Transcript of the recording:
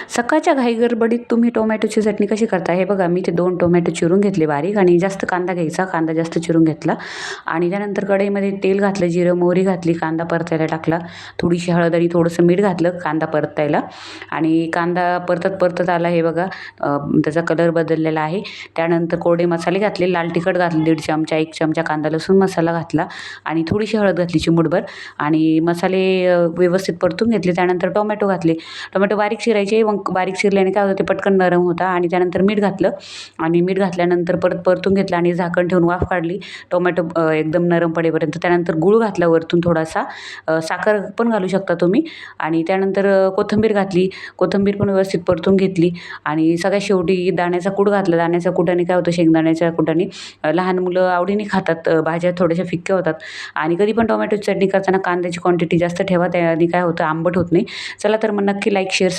सकाळच्या घाई गडबडीत तुम्ही टोमॅटोची चटणी कशी करता हे बघा. मी ते 2 टोमॅटो चिरून घेतले बारीक आणि जास्त कांदा घ्यायचा, कांदा जास्त चिरून घेतला आणि त्यानंतर कढईमध्ये तेल घातलं, जिरं मोहरी घातली, कांदा परतायला टाकला, थोडीशी हळद आणि थोडंसं मीठ घातलं कांदा परतायला आणि कांदा परतत आला हे बघा. त्याचा कलर बदललेला आहे. त्यानंतर कोरडे मसाले घातले, लाल तिखट घातले 1.5 चमचा, 1 चमचा कांदा लसूण मसाला घातला आणि थोडीशी हळद घातली चिमूटभर आणि मसाले व्यवस्थित परतून घेतले. त्यानंतर टोमॅटो घातले. टोमॅटो बारीक चिरायचे, मग बारीक चिरल्याने काय होतं ते पटकन नरम होता आणि त्यानंतर मीठ घातलं आणि मीठ घातल्यानंतर परत परतून घेतलं आणि झाकण ठेवून वाफ काढली टोमॅटो एकदम नरम पडेपर्यंत. त्यानंतर गूळ घातला वरतून थोडासा, साखर पण घालू शकता तुम्ही आणि त्यानंतर कोथिंबीर घातली, कोथिंबीर पण व्यवस्थित परतून घेतली आणि सगळ्यात शेवटी दाण्याचा कूट घातला. दाण्याच्या कुटाने काय होतं, शेंगदाण्याच्या कुटाने लहान मुलं आवडीने खातात, भाज्या थोड्याशा फिक्क्या होतात आणि कधी पण टोमॅटोची चटणी करताना कांद्याची क्वांटिटी जास्त ठेवा, त्याने काय होतं आंबट होत नाही. चला तर मग नक्की लाईक शेअर